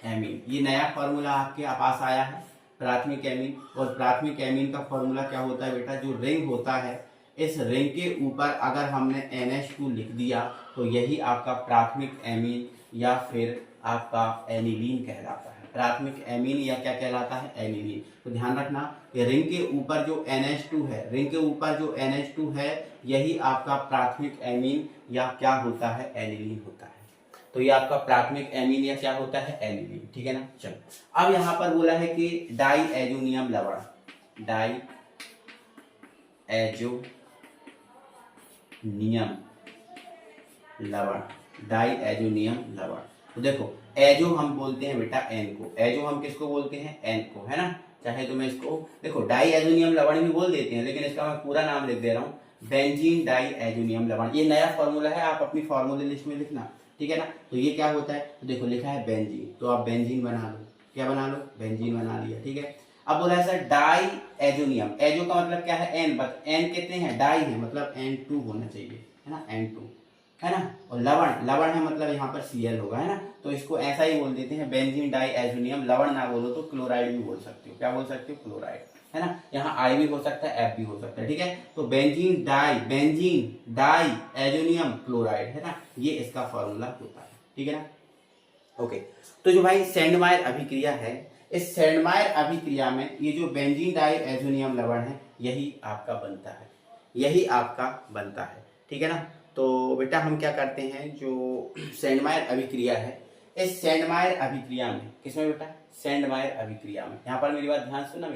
एमीन, ये नया फॉर्मूला आपके पास आया है प्राथमिक एमीन। और प्राथमिक एमीन का फॉर्मूला क्या होता है बेटा, जो रिंग होता है इस रिंग के ऊपर अगर हमने NH2 लिख दिया तो यही आपका प्राथमिक एमीन या फिर आपका एनिलीन कहलाता है। प्राथमिक एमीन या क्या कहलाता है, एनिलीन। तो ध्यान रखना कि रिंग के ऊपर जो NH2 है, रिंग के ऊपर जो NH2 है यही आपका प्राथमिक एमीन या क्या होता है, एनिलीन होता है। तो ये आपका प्राथमिक एमीन या क्या होता है, एनिलीन, ठीक है ना। चलो अब यहाँ पर बोला है कि डाईएजोनियम लवण, डाईएजोनियम नियम लवण, डाई एजोनियम लवण। तो देखो एजो हम बोलते हैं बेटा एन को, एजो हम किसको बोलते हैं, एन को, है ना। चाहे तो मैं इसको देखो डाई एजोनियम लवण भी बोल देते हैं, लेकिन इसका मैं पूरा नाम लिख दे रहा हूँ, बेंजीन डाई एजोनियम लवण। ये नया फॉर्मूला है, आप अपनी फॉर्मूले लिस्ट में लिखना, ठीक है ना। तो ये क्या होता है, तो देखो लिखा है बेंजीन, तो आप बेंजीन बना लो, क्या बना लो, बेंजीन बना लिया, ठीक है। अब बोला है सर डाई एजोनियम, एजो का मतलब क्या है, एन, बट एन कितने हैं, डाई है, मतलब N2 होना चाहिए, है ना, N2, है ना। और लवण, लवण है मतलब यहाँ पर Cl होगा, है ना। तो इसको ऐसा ही बोल देते हैं बेंजीन डाई एजोनियम लवण, ना बोलो तो क्लोराइड भी बोल सकते हो, क्या बोल सकते हो, क्लोराइड, है ना। यहाँ I भी हो सकता है, F भी हो सकता है, ठीक है। तो बेंजीन डाई एजोनियम क्लोराइड, है ना, ये इसका फॉर्मूला होता है, ठीक है ना। ओके, तो जो भाई सेंडमायर अभिक्रिया है, इस सेंडमायर अभिक्रिया में ये जो बेंजीन डाई एजोनियम लवण है, यही आपका बनता है, यही आपका बनता है, ठीक है ना। तो बेटा हम क्या करते हैं, जो सेंडमायर अभिक्रिया है, इस सेंडमायर अभिक्रिया में, किसमें बेटा, सेंडमायर अभिक्रिया में, यहाँ पर मेरी बात ध्यान सुनना,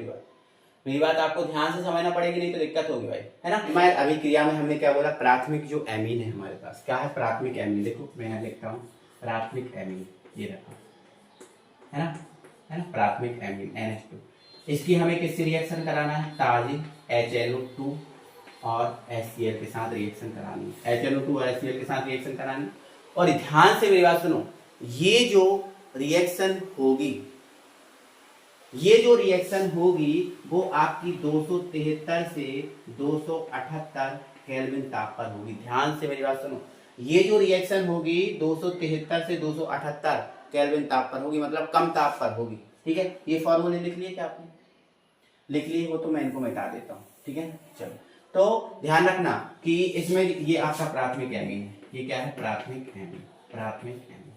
मेरी बात आपको ध्यान से समझना पड़ेगी, नहीं तो दिक्कत होगी भाई, है ना। सेंडमायर अभिक्रिया में हमने क्या बोला, प्राथमिक जो एमीन है हमारे पास, क्या है, प्राथमिक एमीन, देखो मैं यहाँ लिखता हूँ प्राथमिक एमीन, ये रखो, है ना, प्राथमिक एमीन NH2, इसकी हमें किससे रिएक्शन कराना है, ताजे HNO2 और HCl के साथ रिएक्शन करानी है, HNO2 और HCl के साथ रिएक्शन करानी। और ध्यान से मेरी बात सुनो, ये जो रिएक्शन होगी, ये जो रिएक्शन होगी वो आपकी 273 से 278 केल्विन ताप पर होगी। ध्यान से मेरी बात सुनो, ये जो रिएक्शन होगी 273 से 278 केल्विन ताप पर होगी, मतलब कम ताप पर होगी, ठीक है। ये फॉर्मूले लिख लिए क्या आपने, लिख लिए हो तो मैं इनको मिटा देता हूँ, ठीक है। चलो, तो ध्यान रखना कि इसमें ये आपका प्राथमिक एमीन है, ये क्या है, प्राथमिक एमीन, प्राथमिक एमीन,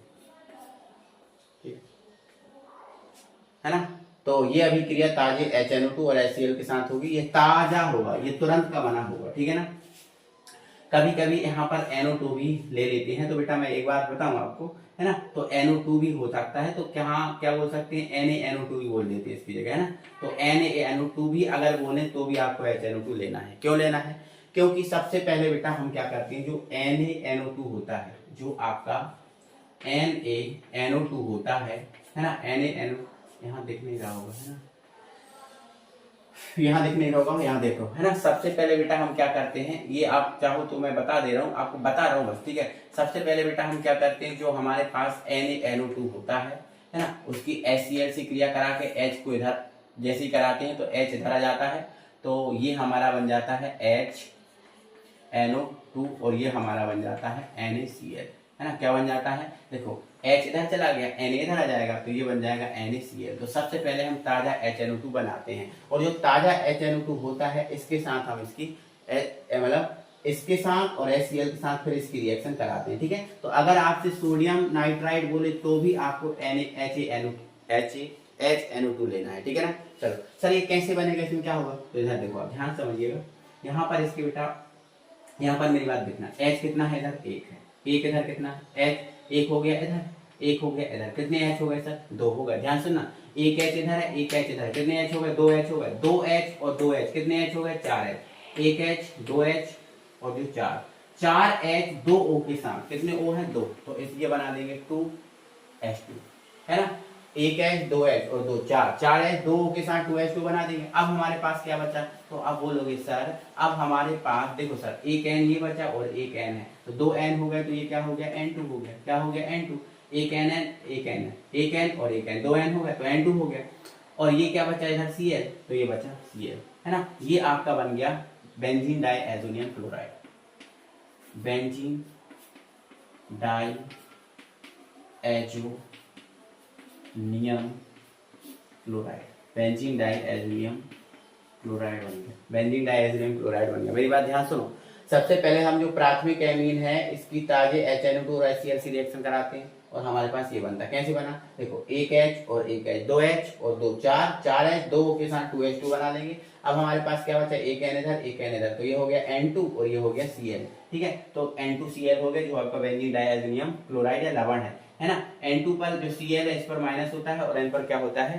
ठीक है ना। तो ये अभिक्रिया ताजे HNO2 और HCl के साथ होगी, ये ताजा होगा, ये तुरंत का बना होगा, ठीक है ना। कभी कभी यहाँ पर NO2 भी ले लेते हैं, तो बेटा मैं एक बात बताऊं आपको, है ना, तो NO2 भी हो सकता है, तो क्या बोल सकते हैं, NaNO2 भी बोल देते हैं इसकी जगह, है ना। तो NaNO2 भी अगर बोले तो भी आपको HNO2 लेना है। क्यों लेना है, क्योंकि सबसे पहले बेटा हम क्या करते हैं, जो NaNO2 होता है, जो आपका NaNO2 होता है ना, NaNO, यहाँ दिख नहीं रहा होगा, है ना, यहाँ दिख नहीं रहा होगा, यहाँ देखो, है ना। सबसे पहले बेटा हम क्या करते हैं, ये आप चाहो तो मैं बता दे रहा हूँ, आपको बता रहा हूँ बस, ठीक है। सबसे पहले बेटा हम क्या करते हैं, जो हमारे पास NaNO2 होता है ना, उसकी HCl से क्रिया करा के H को इधर जैसे ही कराते हैं तो H इधर आ जाता है, तो ये हमारा बन जाता है HNO2 और ये हमारा बन जाता है NaCl, है ना। क्या बन जाता है, देखो H इधर चला गया, Na इधर आ जाएगा, तो ये बन जाएगा NaCl। तो सबसे पहले हम ताजा HNO2 बनाते हैं, और जो ताजा HNO2 होता है इसके साथ हम इसकी मतलब इसके साथ और HCl के साथ फिर इसकी रिएक्शन कराते हैं, ठीक है। तो अगर आपसे सोडियम नाइट्राइड बोले तो भी आपको HNO2 लेना है, ठीक है ना। चलो सर ये कैसे बनेगा, इसमें क्या होगा, तो इधर देखो आप ध्यान समझिएगा, यहाँ पर इसके बेटा, यहाँ पर मेरी बात देखना, H कितना है इधर, एक है, एक इधर कितना है, H एक हो गया इधर, एक हो गया इधर, कितने H हो गए सर, दो हो गए। ध्यान सुनना, एक H इधर है, एक H इधर है, कितने H हो गए, दो H हो गए, दो H और दो H, कितने H हो गए, चार H, एक H दो H और जो चार H दो O के साथ, कितने O है, दो, तो इसलिए बना देंगे 2H2, है ना। एक H दो H और दो चार H दो O के साथ 2H2 बना देंगे। अब हमारे पास क्या बचा, तो अब बोलोगे सर अब हमारे पास देखो सर एक N ये बचा और एक N है, तो दो N हो गए, तो ये क्या हो गया, N2 हो गया, क्या हो गया, N2, एक N है, एक N है, एक N और एक N, दो N हो गए तो N2 हो गया, और ये क्या बचा इधर Cl, तो ये बचा Cl, है ना। ये आपका बन गया benzene diazonium chloride, benzene diazonium chloride, benzene diazonium chloride बन गया, बेंजीन डाई एजोनियम क्लोराइड बन गया। मेरी बात ध्यान सुनो, सबसे पहले हम जो प्राथमिक एमीन है इसकी ताजे HNO2 और HCl से रिएक्शन कराते हैं, और हमारे पास ये बनता है, कैसे बना, देखो एक H और एक H, दो H और दो चार H दो के साथ 2H2 बना लेंगे। अब हमारे पास क्या बचा, एक N इधर एक N इधर, तो ये हो गया N2 और ये हो गया Cl, ठीक है। तो N2Cl हो गया, जो आपका बेंजीन डाई एजोनियम क्लोराइड या लवण है ना। N2 पर जो Cl है इस पर माइनस होता है और N पर क्या होता है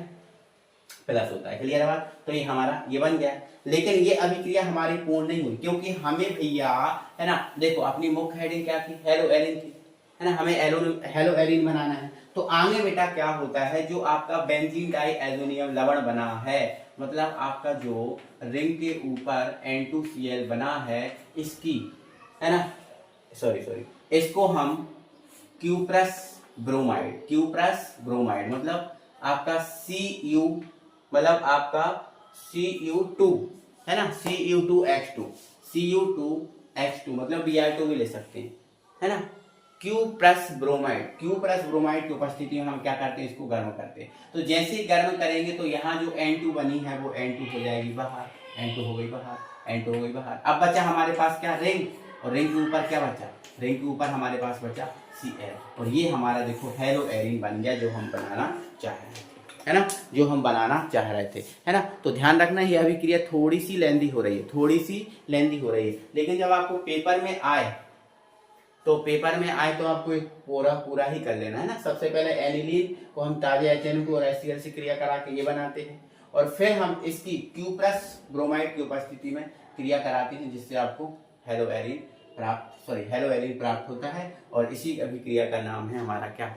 प्लस होता है। क्लियर है बात? तो ये हमारा ये बन गया। लेकिन ये अभिक्रिया हमारी पूर्ण नहीं हुई, क्योंकि हमें भैया है ना, देखो अपनी मुख्य हेडिंग क्या थी, हेलो एरिन थी, है ना, हमें हेलो एरिन बनाना है। तो आगे बेटा क्या होता है, जो आपका बेंजीन डाइएज़ोनियम लवण बना है, मतलब आपका जो रिंग के ऊपर N2Cl बना है, इसकी है ना, सॉरी इसको हम क्यूप्रस ब्रोमाइड मतलब आपका Cu, मतलब आपका Cu2 है ना, Cu2H2 मतलब Br2 भी ले सकते हैं, है ना। क्यूप्रस ब्रोमाइड की उपस्थिति में हम क्या करते हैं, इसको गर्म करते हैं। तो जैसे ही गर्म करेंगे तो यहाँ जो N2 बनी है वो N2 हो जाएगी बाहर, N2 हो गई बाहर। अब बचा हमारे पास क्या, रिंग, और रिंग के ऊपर क्या बचा, रिंग के ऊपर हमारे पास बचा Cl, और ये हमारा देखो हेलो एरिन बन गया, जो हम बनाना चाह रहे थे, है ना, जो हम बनाना चाह रहे थे, है ना। तो ध्यान रखना ये अभिक्रिया थोड़ी सी लेंदी हो रही है, लेकिन जब आपको पेपर में आए तो आपको एक पूरा ही कर लेना है ना। सबसे पहले एनिलीन को हम ताजे HNO और HCl से क्रिया करा के ये बनाते हैं, और फिर हम इसकी क्यूप्रस ब्रोमाइड की उपस्थिति में क्रिया कराते हैं, जिससे आपको हेलो एरिन प्राप्त होता है। और इसी अभिक्रिया का नाम है हमारा क्या,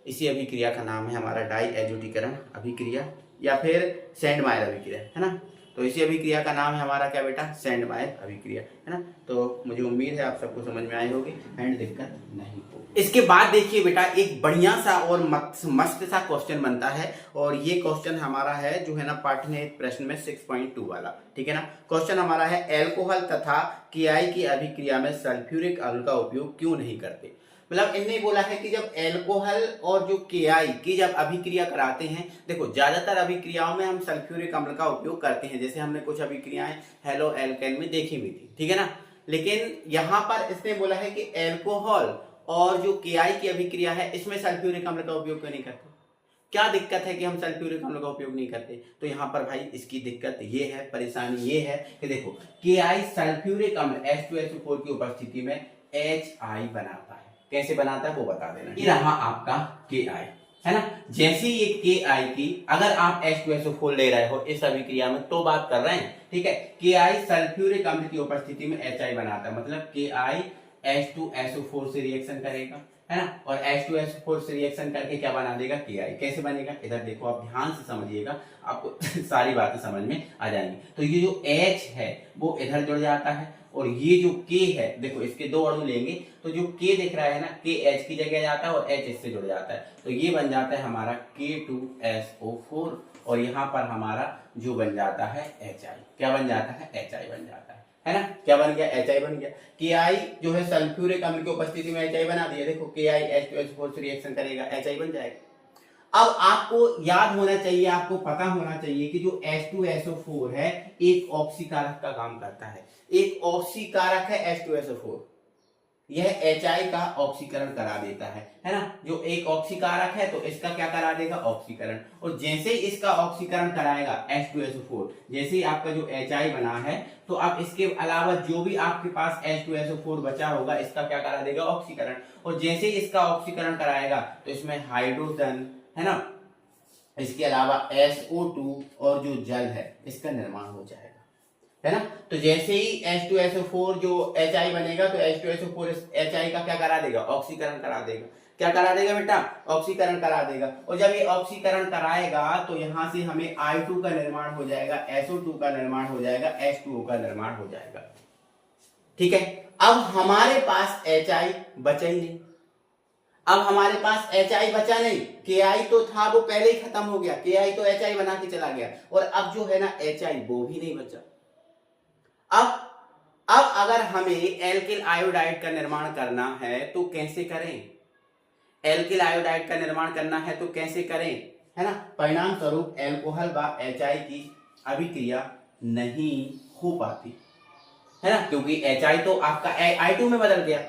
इसी अभिक्रिया का नाम है हमारा डाइएज़ोटीकरण अभिक्रिया या फिर सैंडमायर अभिक्रिया, है ना। तो इसी अभिक्रिया का नाम है हमारा क्या बेटा, सैंडमायर अभिक्रिया, है ना। तो मुझे उम्मीद है आप सबको समझ में आई होगी एंड दिक्कत नहीं होगी। इसके बाद देखिए बेटा एक बढ़िया सा और मस्त सा क्वेश्चन बनता है, और ये क्वेश्चन हमारा है जो है ना पाठ्यनिक प्रश्न में 6.2 वाला, ठीक है ना। क्वेश्चन हमारा है एल्कोहल तथा KI की अभिक्रिया में सल्फ्यूरिक अम्ल का उपयोग क्यों नहीं करते। मतलब इनने बोला है कि जब एल्कोहल और जो KI की जब अभिक्रिया कराते हैं, देखो ज्यादातर अभिक्रियाओं में हम सल्फ्यूरिक अम्ल का उपयोग करते हैं, जैसे हमने कुछ अभिक्रियाएं हेलो एल्केन में देखी भी थी, ठीक है ना। लेकिन यहाँ पर इसने बोला है कि एल्कोहल और जो KI की अभिक्रिया है इसमें सल्फ्यूरिक अम्ल का उपयोग क्यों नहीं करते, क्या दिक्कत है कि हम सल्फ्यूरिक अम्ल का उपयोग नहीं करते। तो यहाँ पर भाई इसकी दिक्कत ये है, परेशानी ये है कि देखो KI सल्फ्यूरिक अम्ल H2SO4 की उपस्थिति में HI बनाता है, कैसे बनाता है वो बता देना। ये रहा आपका KI, है ना। जैसे ये KI की अगर आप H2SO4 ले रहे हो इस अभिक्रिया में तो बात कर रहे हैं, ठीक है। KI सल्फ्यूरिक अम्ल की उपस्थिति में HI बनाता है, मतलब KI H2SO4 से रिएक्शन करेगा, है ना, और H2SO4 से रिएक्शन करके क्या बना देगा, KI। कैसे बनेगा, इधर देखो आप ध्यान से समझिएगा, आपको सारी बातें समझ में आ जाएंगी। तो ये जो H है वो इधर जुड़ जाता है, और ये जो K है देखो इसके दो अणु लेंगे तो जो K दिख रहा है ना, K H की जगह जाता है और H इससे जुड़ जाता है, तो ये बन जाता है हमारा K2SO4, और यहाँ पर हमारा जो बन जाता है HI, क्या बन जाता है, HI बन जाता है ना। क्या बन गया, HI बन गया। KI जो है सल्फ्यूरिक अम्ल की उपस्थिति में HI बना दिया, देखो KI H2SO4 से रिएक्शन करेगा, HI बन जाएगा। अब आपको याद होना चाहिए, आपको पता होना चाहिए कि जो H2SO4 है एक ऑक्सीकारक का काम करता है, एक ऑक्सीकारक है H2SO4, यह HI का ऑक्सीकरण करा देता है ना। जो एक ऑक्सीकारक है तो इसका क्या करा देगा, ऑक्सीकरण, और जैसे ही इसका ऑक्सीकरण कराएगा H2SO4, जैसे ही आपका जो HI बना है तो अब इसके अलावा जो भी आपके पास H2SO4 बचा होगा इसका क्या करा देगा, ऑक्सीकरण, और जैसे ही इसका ऑक्सीकरण कराएगा तो इसमें हाइड्रोजन, है ना, इसके अलावा SO2 और जो जल है इसका निर्माण हो जाएगा, है ना। तो जैसे ही H2SO4 जो HI बनेगा तो H2SO4 HI का क्या करा देगा, ऑक्सीकरण करा देगा। क्या करा देगा बेटा, ऑक्सीकरण करा देगा, और जब ये ऑक्सीकरण कराएगा तो यहां से हमें I2 का निर्माण हो जाएगा, SO2 का निर्माण हो जाएगा, H2O का निर्माण हो जाएगा, ठीक है। अब हमारे पास HI बचा ही नहीं, अब हमारे पास HI बचा नहीं, KI तो था वो पहले ही खत्म हो गया, KI तो HI बना के चला गया, और अब जो है ना HI वो भी नहीं बचा। अब अगर हमें एल्किल आयोडाइड का निर्माण करना है तो कैसे करें, एल्किल आयोडाइड का निर्माण करना है तो कैसे करें, है ना। परिणाम स्वरूप एल्कोहल व HI की अभिक्रिया नहीं हो पाती, है ना, क्योंकि HI तो आपका I2 में बदल गया।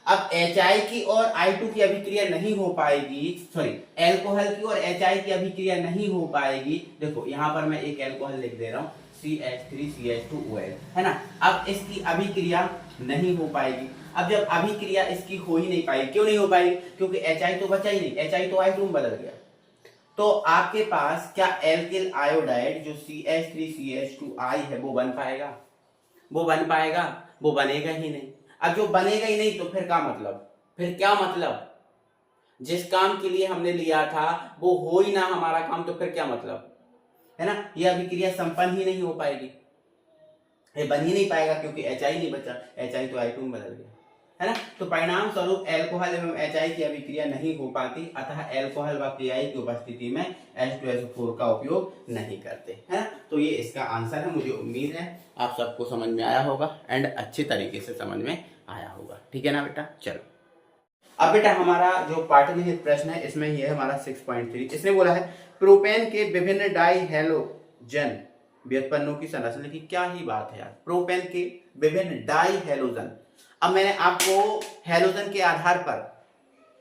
अब HI की और I2 की अभिक्रिया नहीं हो पाएगी, सॉरी एल्कोहल की और HI की अभिक्रिया नहीं हो पाएगी। देखो यहां पर मैं एक एल्कोहल लिख दे रहा हूं CH3CH2OH, है ना। अब इसकी अभिक्रिया नहीं हो पाएगी। अब जब अभिक्रिया इसकी हो ही नहीं पाएगी, क्यों नहीं हो पाएगी, क्योंकि HI तो बचा ही नहीं, HI तो I2 में बदल गया। तो आपके पास क्या एल्किल आयोडाइड जो CH3CH2I है वो बन पाएगा? वो बन पाएगा? वो बनेगा ही नहीं। अब जो बनेगा ही नहीं तो फिर क्या मतलब? फिर क्या मतलब? जिस काम के लिए हमने लिया था वो हो ही ना हमारा काम, तो फिर क्या मतलब? है ना, ये अभिक्रिया संपन्न ही नहीं हो पाएगी, ये बन ही नहीं पाएगा, क्योंकि HI नहीं बचा, HI तो I2 में बदल गया, है ना। तो परिणाम स्वरूप एल्कोहल एवं HI की अभिक्रिया नहीं हो पाती, अतः एल्कोहल व KI की उपस्थिति में H2SO4 का उपयोग नहीं करते, है ना। तो ये इसका आंसर है। मुझे उम्मीद है आप सबको समझ में आया होगा एंड अच्छे तरीके से समझ में आया होगा, ठीक है ना बेटा। चलो अब बेटा हमारा जो पाठ्यनिहित प्रश्न है इसमें ये है हमारा 6.3। इसने बोला है प्रोपेन के विभिन्न डाई हैलोजन व्युत्पन्नों की संरचना की। क्या ही बात है यार, प्रोपेन के विभिन्न डाई हैलोजन। अब मैंने आपको हैलोजन के आधार पर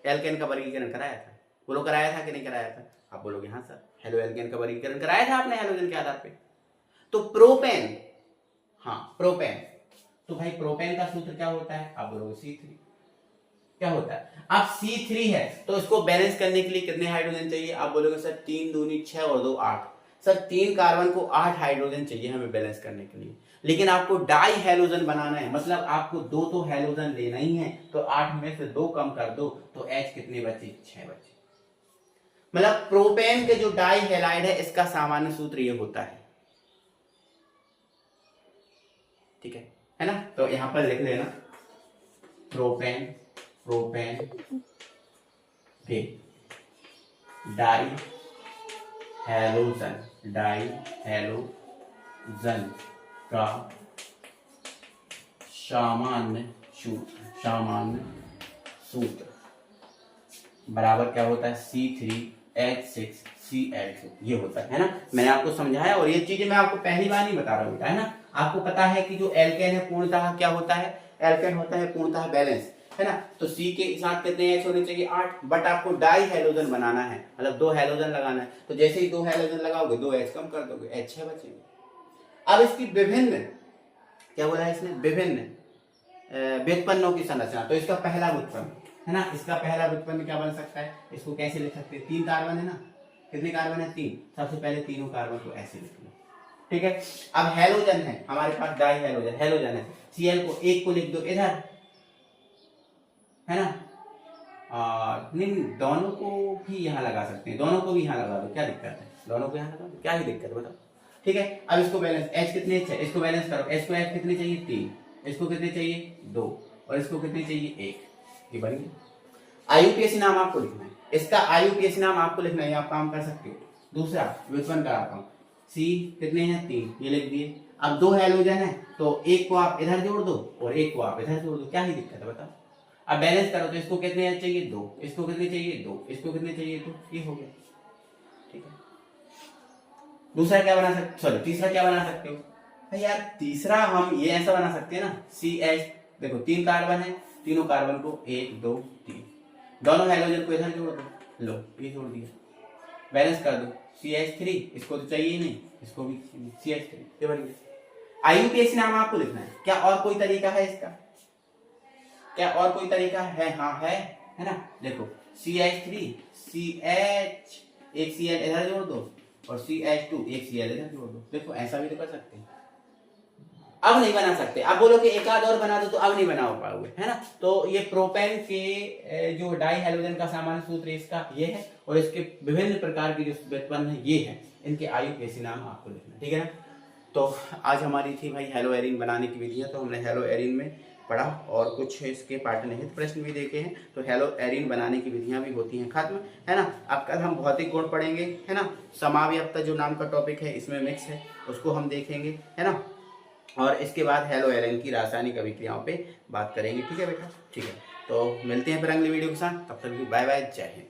एल्केन का वर्गीकरण कराया था, बोलो कराया था कि नहीं कराया था? आप बोलोगे हाँ सर, हेलो एल्केन का वर्गीकरण कराया था आपने हैलोजन के आधार पे। तो प्रोपेन, हाँ प्रोपेन, तो भाई प्रोपेन का सूत्र क्या होता है? आप बोलोगे C3। क्या होता है? अब C3 है तो इसको बैलेंस करने के लिए कितने हाइड्रोजन चाहिए? आप बोलोगे सर 3 दूनी 6 और 2 8। सर 3 कार्बन को 8 हाइड्रोजन चाहिए हमें बैलेंस करने के लिए, लेकिन आपको डाई हैलोजन बनाना है, मतलब आपको 2 तो हैलोजन लेना ही है, तो 8 में से 2 कम कर दो तो H कितने बचे? 6 बचे। मतलब प्रोपेन के जो डाई हैलाइड है इसका सामान्य सूत्र ये होता है, ठीक है ना। तो यहां पर लिख लेना प्रोपेन के डाई हैलोजन का सामान्य सूत्र बराबर क्या होता है? C3H6Cl2 ये होता है ना। मैंने आपको समझाया और ये चीजें मैं आपको पहली बार नहीं बता रहा हूं बेटा, है ना। आपको पता है कि जो एल्केन है पूर्णतः क्या होता है? एल्केन होता है पूर्णतः बैलेंस, है ना। तो C के साथ कितने H होने चाहिए? 8। बट आपको डाई हैलोजन बनाना है, मतलब 2 हैलोजन लगाना है, तो जैसे ही 2 हैलोजन लगाओगे 2 H कम कर दोगे, H 6 बचेंगे। अब इसकी विभिन्न, क्या बोला है इसने? विभिन्न व्युत्पन्नों की संरचना। तो इसका पहला व्युत्पन्न, है ना, इसका पहला व्युत्पन्न क्या बन सकता है? इसको कैसे लिख सकते हैं? 3 कार्बन है ना, कितने कार्बन है? 3। सबसे पहले तीनों कार्बन को ऐसे लिख लो, ठीक है। अब हैलोजन है हमारे पास, डाई हैलोजन है, Cl को एक को लिख दो इधर, है ना। नहीं, दोनों को भी यहाँ लगा सकते हैं, दोनों को भी यहाँ लगा दो, क्या दिक्कत है? दोनों को यहाँ लगा दो, क्या ही दिक्कत है बताओ, ठीक है। अब इसको बैलेंस, H कितने है? इसको बैलेंस करो, H को H कितने चाहिए? 3। इसको कितने चाहिए? 2। और इसको कितने चाहिए? 1। ये बन गया। IUPAC नाम आपको लिखना है, इसका IUPAC नाम आपको लिखना है, आप काम कर सकते हो। दूसरा व्युत्पन्न कराता हूँ, C कितने हैं? 3, ये लिख दिए। अब 2 हैलोजन है तो एक को आप इधर जोड़ दो और एक को आप इधर जोड़ दो, क्या ही दिक्कत है बताओ। अब बैलेंस करो तो इसको कितने चाहिए? 2। इसको कितने चाहिए? 2। इसको कितने चाहिए? 2। ये हो गया, ठीक है। दूसरा क्या बना सकते, सॉरी तीसरा क्या बना सकते हो? भाई यार तीसरा हम ये ऐसा बना सकते हैं ना, CH, देखो 3 कार्बन है, तीनों कार्बन को 1 2 3, दोनों हाइड्रोजन को इधर जोड़ दो, लो ये जोड़ दिया, बैलेंस कर दो, CH3, इसको तो चाहिए ही नहीं, इसको भी CH3, ये बन गया। IUPAC नाम आपको लिखना है। क्या और कोई तरीका है इसका? क्या और कोई तरीका है? हाँ है ना। देखो CH3 CH, एक Cl इधर जोड़ दो और CH2 एक Cl इधर जोड़ दो, देखो ऐसा भी तो कर सकते हैं। अब नहीं बना सकते, अब बोलो कि एक आध और बना दो, तो अब नहीं बना पाओगे, है ना। तो ये प्रोपेन के जो डाई हैलोजन का सामान्य सूत्र इसका ये है, और इसके विभिन्न प्रकार की जो व्युत्पन्न है ये है, इनके IUPAC नाम आपको लिखना, ठीक है ना। तो आज हमारी थी भाई हेलो एरिन बनाने की विधियां, तो हमने हेलो एरिन में पढ़ा और कुछ इसके पाठ्यनिहित प्रश्न भी देखे हैं। तो हेलो एरिन बनाने की विधियां भी होती हैं खत्म, है ना। अब कल हम भौतिक गुण पढ़ेंगे, है ना। समावयवता जो नाम का टॉपिक है इसमें मिक्स है, उसको हम देखेंगे, है ना। और इसके बाद हेलो एरिन की रासायनिक अभिक्रियाओं पे बात करेंगे, ठीक है बेटा, ठीक है। तो मिलते हैं फिर अगली वीडियो के साथ, तब तक बाय बाय, जय हिंद।